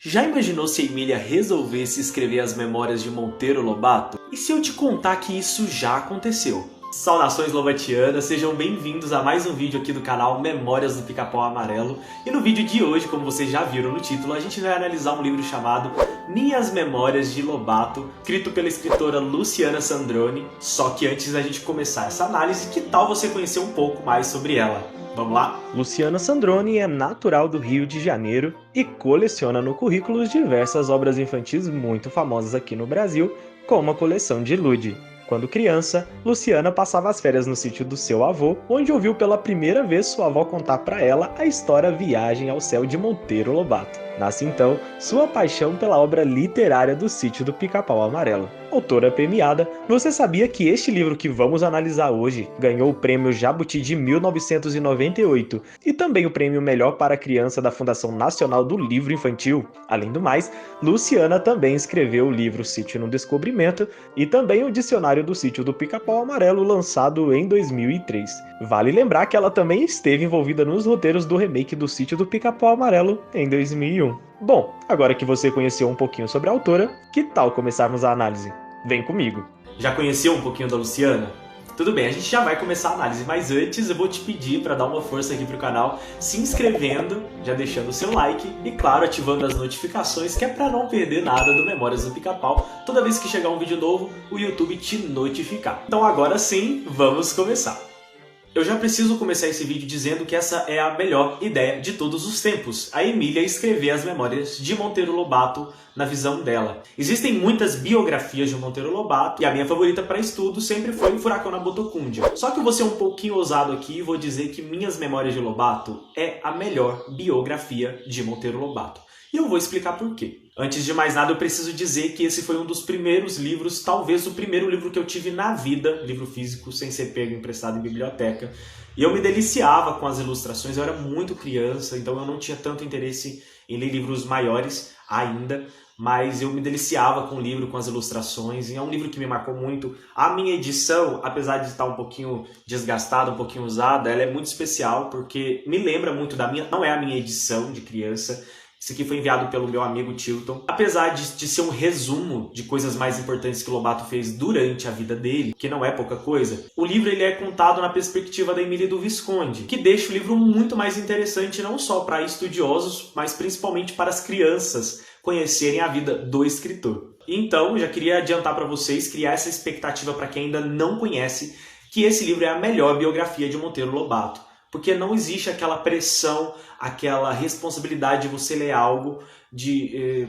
Já imaginou se a Emília resolvesse escrever as memórias de Monteiro Lobato? E se eu te contar que isso já aconteceu? Saudações lobatianas, sejam bem-vindos a mais um vídeo aqui do canal Memórias do Pica-Pau Amarelo. E no vídeo de hoje, como vocês já viram no título, a gente vai analisar um livro chamado Minhas Memórias de Lobato, escrito pela escritora Luciana Sandroni. Só que antes da gente começar essa análise, que tal você conhecer um pouco mais sobre ela? Vamos lá? Luciana Sandroni é natural do Rio de Janeiro e coleciona no currículo diversas obras infantis muito famosas aqui no Brasil, como a coleção de Lude. Quando criança, Luciana passava as férias no sítio do seu avô, onde ouviu pela primeira vez sua avó contar para ela a história Viagem ao Céu de Monteiro Lobato. Nasce então sua paixão pela obra literária do Sítio do Pica-Pau Amarelo. Autora premiada, você sabia que este livro que vamos analisar hoje ganhou o Prêmio Jabuti de 1998 e também o Prêmio Melhor para Criança da Fundação Nacional do Livro Infantil? Além do mais, Luciana também escreveu o livro Sítio no Descobrimento e também o Dicionário do Sítio do Pica-Pau Amarelo, lançado em 2003. Vale lembrar que ela também esteve envolvida nos roteiros do remake do Sítio do Pica-Pau Amarelo em 2001. Bom, agora que você conheceu um pouquinho sobre a autora, que tal começarmos a análise? Vem comigo! Já conheceu um pouquinho da Luciana? Tudo bem, a gente já vai começar a análise, mas antes eu vou te pedir para dar uma força aqui pro canal, se inscrevendo, já deixando o seu like e, claro, ativando as notificações, que é para não perder nada do Memórias do Pica-Pau. Toda vez que chegar um vídeo novo, o YouTube te notificar. Então agora sim, vamos começar! Eu já preciso começar esse vídeo dizendo que essa é a melhor ideia de todos os tempos, a Emília escrever as memórias de Monteiro Lobato na visão dela. Existem muitas biografias de Monteiro Lobato e a minha favorita para estudo sempre foi o Furacão na Botocundia. Só que eu vou ser um pouquinho ousado aqui e vou dizer que Minhas Memórias de Lobato é a melhor biografia de Monteiro Lobato. E eu vou explicar por quê. Antes de mais nada, eu preciso dizer que esse foi um dos primeiros livros, talvez o primeiro livro que eu tive na vida, livro físico, sem ser pego emprestado em biblioteca. E eu me deliciava com as ilustrações, eu era muito criança, então eu não tinha tanto interesse em ler livros maiores ainda, mas eu me deliciava com o livro, com as ilustrações, e é um livro que me marcou muito. A minha edição, apesar de estar um pouquinho desgastada, um pouquinho usada, ela é muito especial, porque me lembra muito da minha... Não é a minha edição de criança. Isso aqui foi enviado pelo meu amigo Tilton. Apesar de ser um resumo de coisas mais importantes que Lobato fez durante a vida dele, que não é pouca coisa, o livro ele é contado na perspectiva da Emília e do Visconde, que deixa o livro muito mais interessante não só para estudiosos, mas principalmente para as crianças conhecerem a vida do escritor. Então, já queria adiantar para vocês, criar essa expectativa para quem ainda não conhece, que esse livro é a melhor biografia de Monteiro Lobato. Porque não existe aquela pressão, aquela responsabilidade de você ler algo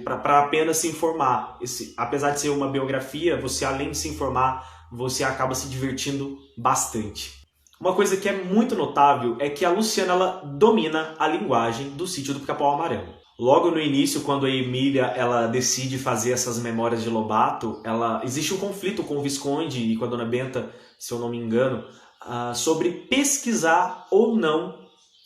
para apenas se informar. Apesar de ser uma biografia, você além de se informar, você acaba se divertindo bastante. Uma coisa que é muito notável é que a Luciana ela domina a linguagem do Sítio do Pica-Pau Amarelo. Logo no início, quando a Emília ela decide fazer essas memórias de Lobato, existe um conflito com o Visconde e com a Dona Benta, se eu não me engano, sobre pesquisar ou não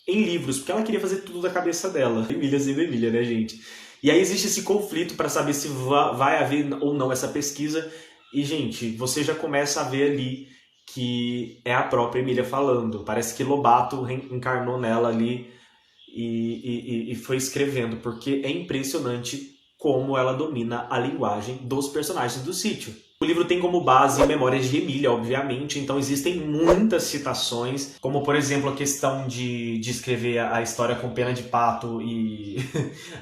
em livros, porque ela queria fazer tudo da cabeça dela. Emília sendo Emília, né, gente? E aí existe esse conflito para saber se vai haver ou não essa pesquisa. E, gente, você já começa a ver ali que é a própria Emília falando. Parece que Lobato reencarnou nela ali e foi escrevendo, porque é impressionante como ela domina a linguagem dos personagens do sítio. O livro tem como base Memórias de Emília, obviamente, então existem muitas citações, como por exemplo a questão de escrever a história com pena de pato e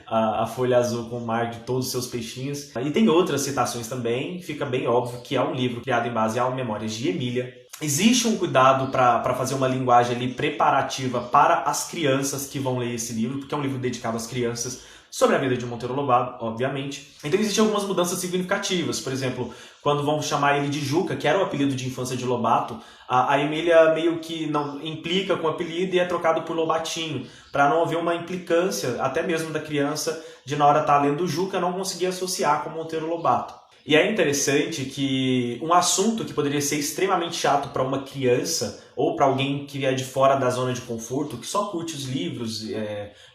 a folha azul com o mar de todos os seus peixinhos. E tem outras citações também, fica bem óbvio que é um livro criado em base a Memórias de Emília. Existe um cuidado para fazer uma linguagem ali preparativa para as crianças que vão ler esse livro, porque é um livro dedicado às crianças, sobre a vida de Monteiro Lobato, obviamente. Então existem algumas mudanças significativas. Por exemplo, quando vão chamar ele de Juca, que era o apelido de infância de Lobato, a Emília meio que não implica com o apelido e é trocado por Lobatinho, para não haver uma implicância, até mesmo da criança, de na hora estar lendo Juca não conseguir associar com Monteiro Lobato. E é interessante que um assunto que poderia ser extremamente chato para uma criança ou para alguém que é de fora da zona de conforto, que só curte os livros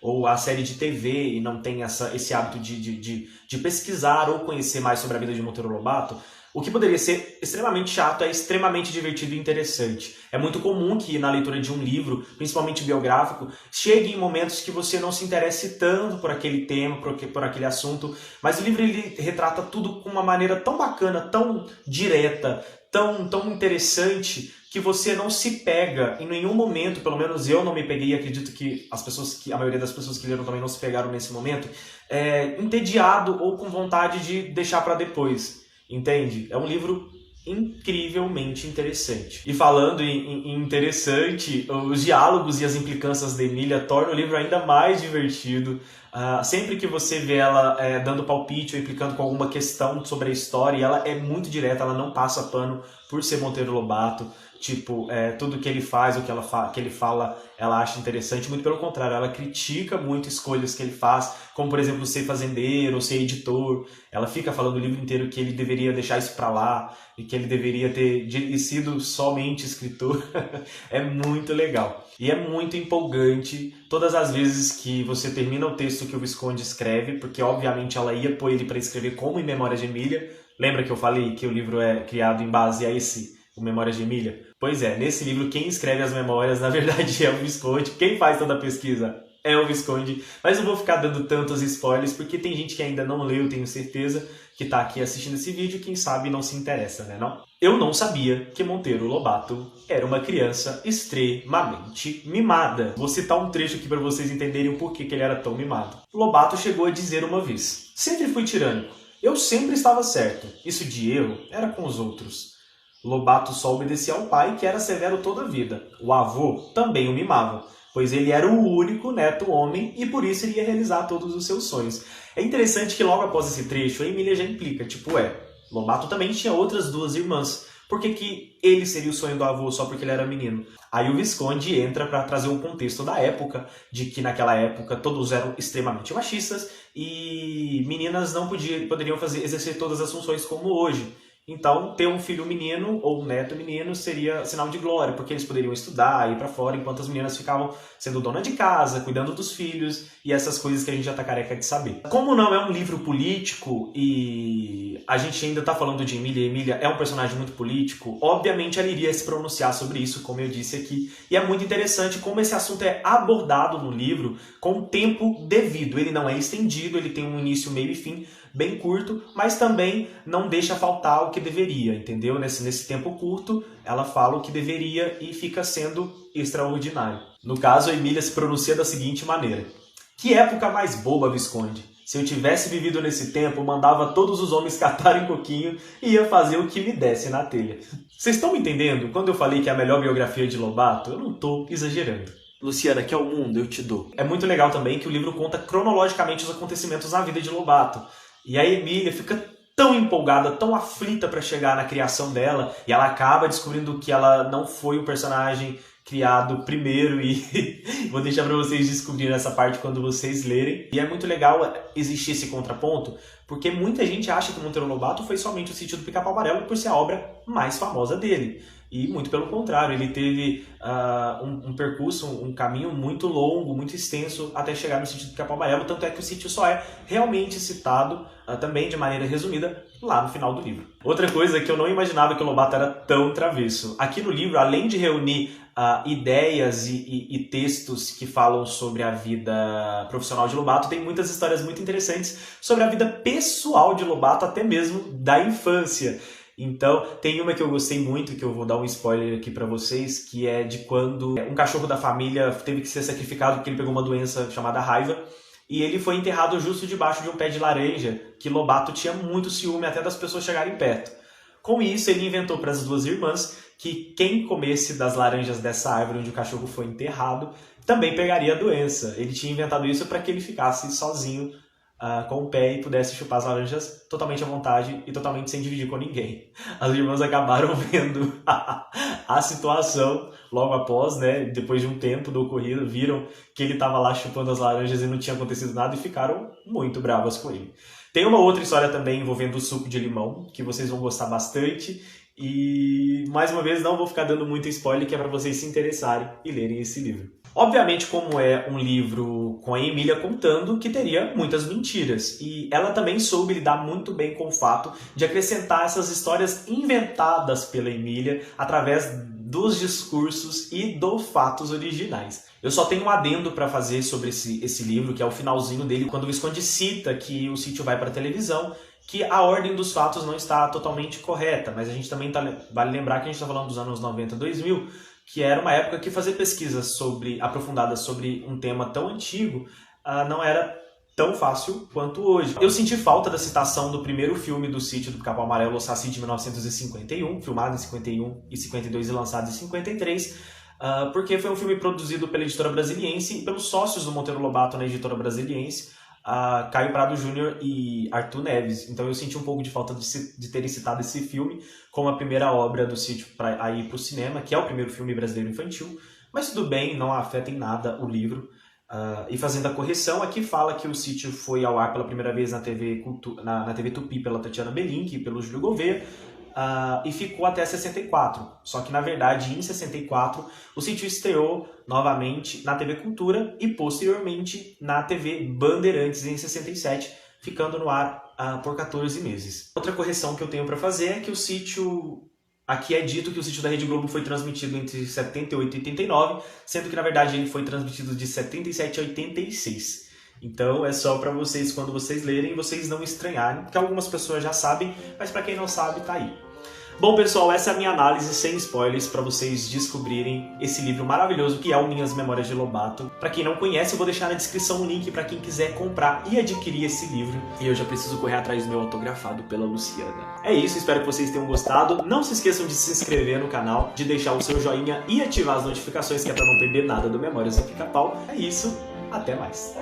ou a série de TV e não tem esse hábito de pesquisar ou conhecer mais sobre a vida de Monteiro Lobato, O que poderia ser extremamente chato é extremamente divertido e interessante. É muito comum que na leitura de um livro, principalmente biográfico, chegue em momentos que você não se interesse tanto por aquele tema, por aquele assunto, mas o livro ele retrata tudo com uma maneira tão bacana, tão direta, tão interessante, que você não se pega em nenhum momento, pelo menos eu não me peguei e acredito que a maioria das pessoas que leram também não se pegaram nesse momento, entediado ou com vontade de deixar para depois. Entende? É um livro incrivelmente interessante. E falando em interessante, os diálogos e as implicâncias da Emília tornam o livro ainda mais divertido. Sempre que você vê ela dando palpite ou implicando com alguma questão sobre a história, ela é muito direta, ela não passa pano por ser Monteiro Lobato. Tipo, tudo que ele faz, que ele fala, ela acha interessante. Muito pelo contrário, ela critica muito escolhas que ele faz, como, por exemplo, ser fazendeiro ou ser editor. Ela fica falando o livro inteiro que ele deveria deixar isso pra lá e que ele deveria ter sido somente escritor. É muito legal. E é muito empolgante todas as vezes que você termina o texto que o Visconde escreve, porque, obviamente, ela ia pôr ele para escrever como Em Memória de Emília. Lembra que eu falei que o livro é criado em base a o Memórias de Emília? Pois é, nesse livro quem escreve as memórias na verdade é o Visconde, quem faz toda a pesquisa é o Visconde, mas não vou ficar dando tantos spoilers porque tem gente que ainda não leu, tenho certeza, que tá aqui assistindo esse vídeo, quem sabe não se interessa, né não? Eu não sabia que Monteiro Lobato era uma criança extremamente mimada. Vou citar um trecho aqui para vocês entenderem o porquê que ele era tão mimado. Lobato chegou a dizer uma vez: "Sempre fui tirânico, eu sempre estava certo, isso de erro era com os outros." Lobato só obedecia ao pai, que era severo toda a vida. O avô também o mimava, pois ele era o único neto homem e por isso ele ia realizar todos os seus sonhos. É interessante que logo após esse trecho, a Emília já implica, Lobato também tinha outras 2 irmãs. Por que ele seria o sonho do avô só porque ele era menino? Aí o Visconde entra para trazer um contexto da época, de que naquela época todos eram extremamente machistas e meninas não poderiam exercer todas as funções como hoje. Então, ter um filho menino ou um neto menino seria sinal de glória, porque eles poderiam estudar, ir para fora, enquanto as meninas ficavam sendo dona de casa, cuidando dos filhos e essas coisas que a gente já tá careca de saber. Como não é um livro político e a gente ainda tá falando de Emília, e Emília é um personagem muito político, obviamente ela iria se pronunciar sobre isso, como eu disse aqui, e é muito interessante como esse assunto é abordado no livro com o tempo devido. Ele não é estendido, ele tem um início, meio e fim, bem curto, mas também não deixa faltar o que deveria, entendeu? Nesse tempo curto, ela fala o que deveria e fica sendo extraordinário. No caso, a Emília se pronuncia da seguinte maneira: "Que época mais boba, Visconde! Se eu tivesse vivido nesse tempo, mandava todos os homens catarem coquinho e ia fazer o que me desse na telha." Vocês estão me entendendo? Quando eu falei que é a melhor biografia de Lobato, eu não estou exagerando. Luciana, que é o mundo, eu te dou. É muito legal também que o livro conta cronologicamente os acontecimentos na vida de Lobato. E a Emília fica tão empolgada, tão aflita para chegar na criação dela, e ela acaba descobrindo que ela não foi o personagem criado primeiro, e vou deixar para vocês descobrirem essa parte quando vocês lerem. E é muito legal existir esse contraponto, porque muita gente acha que Monteiro Lobato foi somente o Sítio do Pica-Pau Amarelo por ser a obra mais famosa dele. E muito pelo contrário, ele teve um percurso, um caminho muito longo, muito extenso até chegar no Sítio do Pica-Pau Amarelo, tanto é que o sítio só é realmente citado, também de maneira resumida, lá no final do livro. Outra coisa que eu não imaginava que o Lobato era tão travesso. Aqui no livro, além de reunir ideias e textos que falam sobre a vida profissional de Lobato, tem muitas histórias muito interessantes sobre a vida pessoal de Lobato, até mesmo da infância. Então, tem uma que eu gostei muito, que eu vou dar um spoiler aqui pra vocês, que é de quando um cachorro da família teve que ser sacrificado porque ele pegou uma doença chamada raiva, e ele foi enterrado justo debaixo de um pé de laranja, que Lobato tinha muito ciúme até das pessoas chegarem perto. Com isso, ele inventou para as 2 irmãs que quem comesse das laranjas dessa árvore onde o cachorro foi enterrado também pegaria a doença. Ele tinha inventado isso para que ele ficasse sozinho com o pé e pudesse chupar as laranjas totalmente à vontade e totalmente sem dividir com ninguém. As irmãs acabaram vendo a situação logo após, né, depois de um tempo do ocorrido, viram que ele estava lá chupando as laranjas e não tinha acontecido nada e ficaram muito bravas com ele. Tem uma outra história também envolvendo o suco de limão, que vocês vão gostar bastante, E, mais uma vez, não vou ficar dando muito spoiler, que é para vocês se interessarem e lerem esse livro. Obviamente, como é um livro com a Emília contando, que teria muitas mentiras. E ela também soube lidar muito bem com o fato de acrescentar essas histórias inventadas pela Emília através dos discursos e dos fatos originais. Eu só tenho um adendo para fazer sobre esse livro, que é o finalzinho dele, quando o Visconde cita que o sítio vai para a televisão, que a ordem dos fatos não está totalmente correta, mas a gente também vale lembrar que a gente está falando dos anos 90 e 2000, que era uma época que fazer pesquisas aprofundadas sobre um tema tão antigo não era tão fácil quanto hoje. Eu senti falta da citação do primeiro filme do Sítio do Pica-Pau Amarelo, O Saci, de 1951, filmado em 51 e 52 e lançado em 53, porque foi um filme produzido pela editora Brasiliense e pelos sócios do Monteiro Lobato na editora Brasiliense, Caio Prado Júnior e Arthur Neves. Então eu senti um pouco de falta de terem citado esse filme como a primeira obra do Sítio para ir para o cinema, que é o primeiro filme brasileiro infantil, mas tudo bem, não afeta em nada o livro. E fazendo a correção, aqui fala que o Sítio foi ao ar pela primeira vez na TV Tupi pela Tatiana Belink e pelo Júlio Gouveia, e ficou até 64. Só que, na verdade, em 64, o Sítio estreou novamente na TV Cultura e, posteriormente, na TV Bandeirantes em 67, ficando no ar por 14 meses. Outra correção que eu tenho para fazer é que o Sítio... Aqui é dito que o Sítio da Rede Globo foi transmitido entre 78 e 89, sendo que, na verdade, ele foi transmitido de 77 a 86. Então é só para vocês, quando vocês lerem, vocês não estranharem, porque algumas pessoas já sabem, mas para quem não sabe, tá aí. Bom, pessoal, essa é a minha análise sem spoilers para vocês descobrirem esse livro maravilhoso que é o Minhas Memórias de Lobato. Para quem não conhece, eu vou deixar na descrição o link para quem quiser comprar e adquirir esse livro. E eu já preciso correr atrás do meu autografado pela Luciana. É isso, espero que vocês tenham gostado. Não se esqueçam de se inscrever no canal, de deixar o seu joinha e ativar as notificações, que é para não perder nada do Memórias do Pica-Pau. É isso, até mais.